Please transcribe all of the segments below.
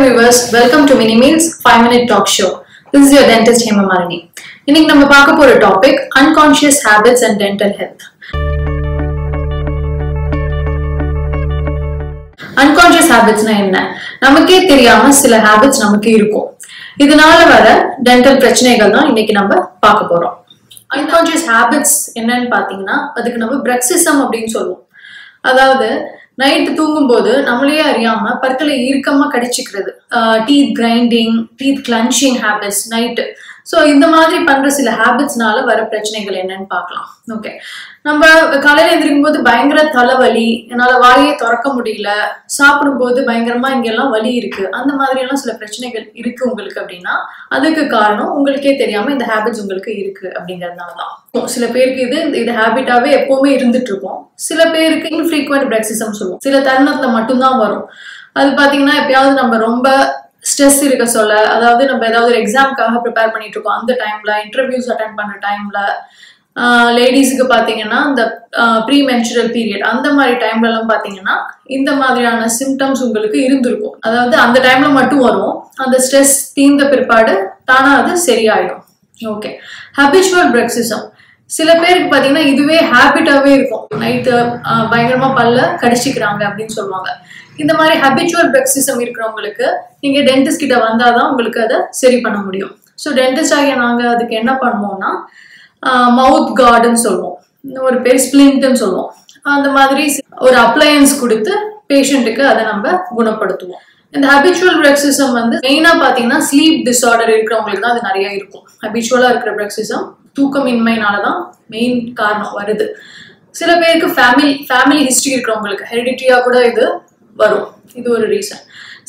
viewers, welcome to Mini Meals 5-minute talk show. This is your dentist Hema Marini. இன்னைக்கு நம்ம பார்க்க போற topic unconscious habits and dental health. Unconscious habits na enna? நமக்கே தெரியாம சில habits நமக்கு இருக்கும். இதனால வர dental பிரச்சனைகள் தான் இன்னைக்கு நம்ம பார்க்க போறோம். Unconscious habits என்னன்னு பாத்தீங்கன்னா அதுக்கு நம்ம bruxism அப்படினு சொல்லுவோம். அதாவது நைட் தூங்கும்போது நம்மளே அறியாம பற்களை இறுக்கமா கடிச்சிக்கிறது, teeth grinding, teeth clenching habits night. So இந்த மாதிரி பண்ற சில ஹேபிட்ஸ்னால வர பிரச்சனைகள் என்னன்னு பார்க்கலாம். ஓகே, நம்ம காலையில எந்திரிக்கும் போது பயங்கர தலைவலி, என்னால வாயை திறக்க முடியல, சாப்பிடும்போது பயங்கரமா இங்கெல்லாம் வலி இருக்கு, அந்த மாதிரி எல்லாம் சில பிரச்சனைகள் இருக்கு உங்களுக்கு அப்படின்னா அதுக்கு காரணம் உங்களுக்கே தெரியாம இந்த ஹேபிட்ஸ் உங்களுக்கு இருக்கு அப்படிங்கறதுனாலதான். சில பேருக்கு இது ஹேபிட்டாவே எப்பவுமே இருந்துட்டு இருக்கும். சில பேருக்கு இன்ஃப்ரீக்வெண்ட் bruxism சொல்லுவோம். சில தருணத்துல மட்டும்தான் வரும். அது பாத்தீங்கன்னா எப்பயாவது நம்ம ரொம்ப ஸ்ட்ரெஸ் இருக்க சொல்ல, அதாவது நம்ம ஏதாவது ஒரு எக்ஸாம்காக ப்ரிப்பேர் பண்ணிட்டு இருக்கோம் அந்த டைம்ல, இன்டர்வியூஸ் அட்டென்ட் பண்ற டைம்ல, லேடிஸுக்கு பாத்தீங்கன்னா இந்த ப்ரீ மென்சுரல் பீரியட் அந்த மாதிரி டைம்ல எல்லாம் பாத்தீங்கன்னா இந்த மாதிரியான சிம்டம்ஸ் உங்களுக்கு இருந்திருக்கும். அதாவது அந்த டைம்ல மட்டும் வரும், அந்த ஸ்ட்ரெஸ் தீர்ந்த பிற்பாடு தானா அது சரியாயிடும். ஓகே, ஹபிச்சுவல் bruxism சில பேருக்கு பாத்தீங்கன்னா இதுவே ஹேபிட்டாவே இருக்கும். நைட்டு பயங்கரமா பல்ல கடிச்சிக்கிறாங்க அப்படின்னு சொல்லுவாங்க. இந்த மாதிரி ஹபிச்சுவல் bruxism இருக்கிறவங்களுக்கு நீங்க டென்டிஸ்ட் கிட்ட வந்தாதான் உங்களுக்கு அதை சரி பண்ண முடியும். ஸோ டென்டிஸ்ட் ஆகிய நாங்க அதுக்கு என்ன பண்ணுவோம்னா மவுத் கார்டுன்னு சொல்லுவோம், ஒரு பேர் ஸ்பிளின்ட்னு சொல்லுவோம். அந்த மாதிரி ஒரு அப்ளையன்ஸ் கொடுத்து பேஷண்ட்டுக்கு அதை நம்ம குணப்படுத்துவோம். இந்த ஹபிச்சுவல் bruxism மெயினா பாத்தீங்கன்னா ஸ்லீப் டிஸார்டர் இருக்கிறவங்களுக்கு தான் அது நிறைய இருக்கும். ஹபிச்சுவலா இருக்கிற bruxism தூக்கமின்மையினாலதான் மெயின் காரணம் வருது. சில பேருக்கு ஃபேமிலி ஹிஸ்டரி இருக்கிறவங்களுக்கு ஹெரிடிட்டியா கூட இது வரும், இது ஒரு ரீசன்.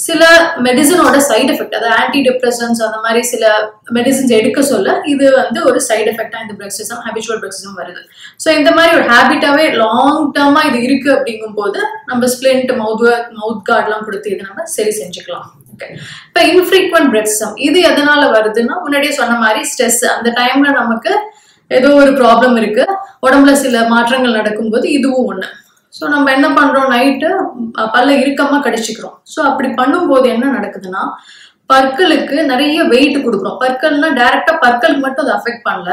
சில மெடிசனோட சைட் எஃபெக்ட், அதாவது ஆன்டி டிப்ரெசன்ஸ் அந்த மாதிரி சில மெடிசன்ஸ் எடுக்க சொல்ல இது ஒரு சைட் எஃபெக்டா இந்த bruxism, ஹபிச்சுவல் bruxism வருது. ஸோ இந்த மாதிரி ஒரு ஹேபிட்டாவே லாங் டேர்மா இது இருக்கு அப்படிங்கும் போது நம்ம ஸ்பிளிண்ட், மவுத் கார்ட்லாம் கொடுத்து இதை நம்ம சரி செஞ்சுக்கலாம். இப்போ இன்ஃப்ரீக்வெண்ட் bruxism இது எதனால வருதுன்னா முன்னாடியே சொன்ன மாதிரி ஸ்ட்ரெஸ், அந்த டைம்ல நமக்கு ஏதோ ஒரு ப்ராப்ளம் இருக்கு, உடம்புல சில மாற்றங்கள் நடக்கும்போது இதுவும் ஒண்ணு. ஸோ நம்ம என்ன பண்றோம், நைட்டு பல்ல இறுக்கமா கடிச்சிக்கிறோம். ஸோ அப்படி பண்ணும்போது என்ன நடக்குதுன்னா பற்களுக்கு நிறைய வெயிட் கொடுக்குறோம். பற்கள்னா டைரக்டா பற்களுக்கு மட்டும் அதை அஃபெக்ட் பண்ணல,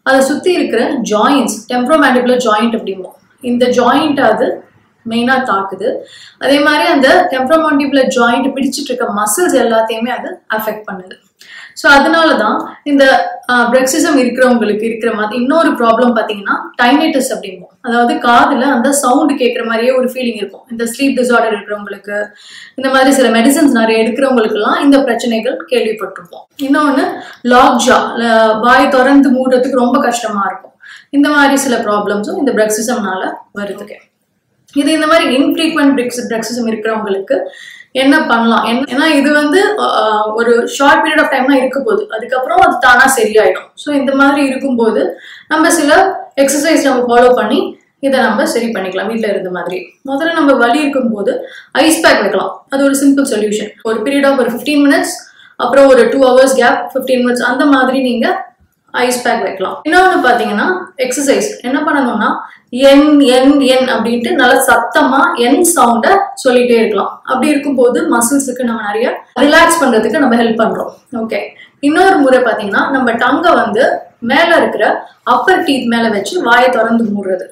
அதை சுத்தி இருக்கிற ஜாயின்ஸ், டெம்ப்ரோமேண்டிபுலர் ஜாயிண்ட் அப்படிம்போம், இந்த ஜாயிண்ட் அது மெயினா தாக்குது. அதே மாதிரி அந்த டெம்ப்ரோமேண்டிபுலர் ஜாயிண்ட் பிடிச்சிட்டு இருக்க மசில்ஸ் எல்லாத்தையுமே அது அஃபெக்ட் பண்ணுது. ஸோ அதனாலதான் இந்த bruxism இருக்கிறவங்களுக்கு இருக்கிற மாதிரி இன்னொரு ப்ராப்ளம் பாத்தீங்கன்னா டைனைட்டிஸ் அப்படிம்போம். அதாவது காதுல அந்த சவுண்ட் கேட்குற மாதிரியே ஒரு ஃபீலிங் இருக்கும். இந்த ஸ்லீப் டிஸார்டர் இருக்கிறவங்களுக்கு, இந்த மாதிரி சில மெடிசன்ஸ் நிறைய எடுக்கிறவங்களுக்கு எல்லாம் இந்த பிரச்சனைகள் கேள்விப்பட்டிருப்போம். இன்னொன்னு லாக் ஜா, வாய் திறந்து மூடுறதுக்கு ரொம்ப கஷ்டமா இருக்கும். இந்த மாதிரி சில ப்ராப்ளம்ஸும் இந்த bruxismனால வருதுங்க. இது இந்த மாதிரி இன்ஃப்ரீக்வெண்ட் bruxism இருக்கிறவங்களுக்கு என்ன பண்ணலாம், ஏன்னா இது ஒரு ஷார்ட் பீரியட் ஆஃப் டைம் தான் இருக்க போகுது, அதுக்கப்புறம் அது தானா சரியாயிடும். ஸோ இந்த மாதிரி இருக்கும்போது நம்ம சில எக்ஸசைஸ் நம்ம ஃபாலோ பண்ணி இதை நம்ம சரி பண்ணிக்கலாம் வீட்டில் இருந்த மாதிரி. முதல்ல நம்ம வலி இருக்கும்போது ஐஸ் பேக் வைக்கலாம், அது ஒரு சிம்பிள் சொல்யூஷன். ஒரு பீரியட் ஆஃப் ஒரு 15 minutes, அப்புறம் ஒரு 2 hours கேப் 15 minutes அந்த மாதிரி நீங்க ஐஸ் பேக் வைக்கலாம். இன்னொன்று பார்த்தீங்கன்னா எக்ஸசைஸ் என்ன பண்ணணும்னா என் என் என் அப்படின்ட்டு நல்லா சத்தமா என் சவுண்டை சொல்லிட்டே இருக்கலாம். அப்படி இருக்கும்போது மசில்ஸுக்கு நம்ம நிறைய ரிலாக்ஸ் பண்றதுக்கு நம்ம ஹெல்ப் பண்றோம். ஓகே, இன்னொரு முறை பார்த்தீங்கன்னா நம்ம டங்கை மேல இருக்கிற அப்பர் டீத் மேல வச்சு வாயை திறந்து மூடுறது.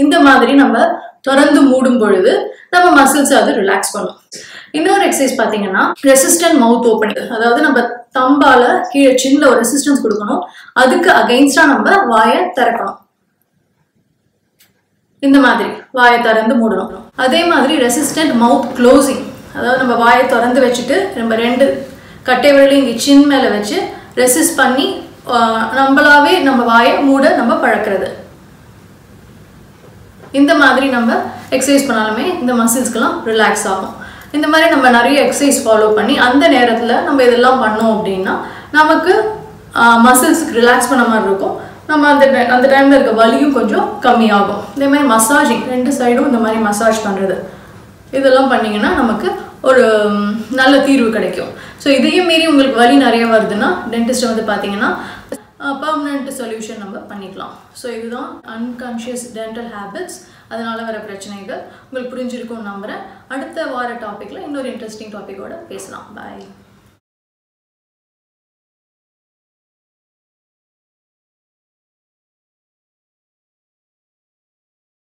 இந்த மாதிரி நம்ம திறந்து மூடும் பொழுது நம்ம மசில்ஸ் அது ரிலாக்ஸ் பண்ணும். இன்னொரு எக்ஸசைஸ் பாத்தீங்கன்னா ரெசிஸ்டன்ட் மவுத் ஓப்பனிங், அதாவது நம்ம தம்பால கீழே சின்ன ஒரு ரெசிஸ்டன்ஸ் கொடுக்கணும், அதுக்கு அகைன்ஸ்டா நம்ம வாயை திறக்கணும். இந்த மாதிரி வாயை திறந்து மூடணும். அதே மாதிரி ரெசிஸ்டன்ட் மவுத் க்ளோசிங், அதாவது நம்ம வாயை திறந்து வச்சுட்டு நம்ம 2 கட்டை விரலையும் இங்கே சின் மேல வச்சு ரெசிஸ்ட் பண்ணி நம்மளாவே நம்ம வாயை மூட நம்ம பழக்கிறது. இந்த மாதிரி நம்ம எக்ஸசைஸ் பண்ணாலுமே இந்த மசில்ஸ்க்கெல்லாம் ரிலாக்ஸ் ஆகும். இந்த மாதிரி நம்ம நிறைய எக்ஸசைஸ் ஃபாலோ பண்ணி அந்த நேரத்தில் நம்ம இதெல்லாம் பண்ணோம் அப்படின்னா நமக்கு மசில்ஸுக்கு ரிலாக்ஸ் பண்ண மாதிரி இருக்கும். நம்ம அந்த டைமில் இருக்க வலியும் கொஞ்சம் கம்மியாகும். இதே மாதிரி மசாஜிங், 2 சைடும் இந்த மாதிரி மசாஜ் பண்ணுறது, இதெல்லாம் பண்ணிங்கன்னா நமக்கு ஒரு நல்ல தீர்வு கிடைக்கும். ஸோ இதையும் மீறி உங்களுக்கு வலி நிறைய வருதுன்னா டென்டிஸ்ட் பார்த்தீங்கன்னா பெர்மனன்ட் சொல்யூஷன் நம்ம பண்ணிக்கலாம். ஸோ இதுதான் அன்கான்ஷியஸ் டென்டல் ஹேபிட்ஸ், அதனால் வர பிரச்சனைகள். உங்களுக்கு புரிஞ்சிருக்கும்னு நம்புகிறேன். அடுத்த வார டாப்பிக்கில் இன்னொரு இன்ட்ரெஸ்டிங் டாப்பிக்கோட பேசலாம். பாய்.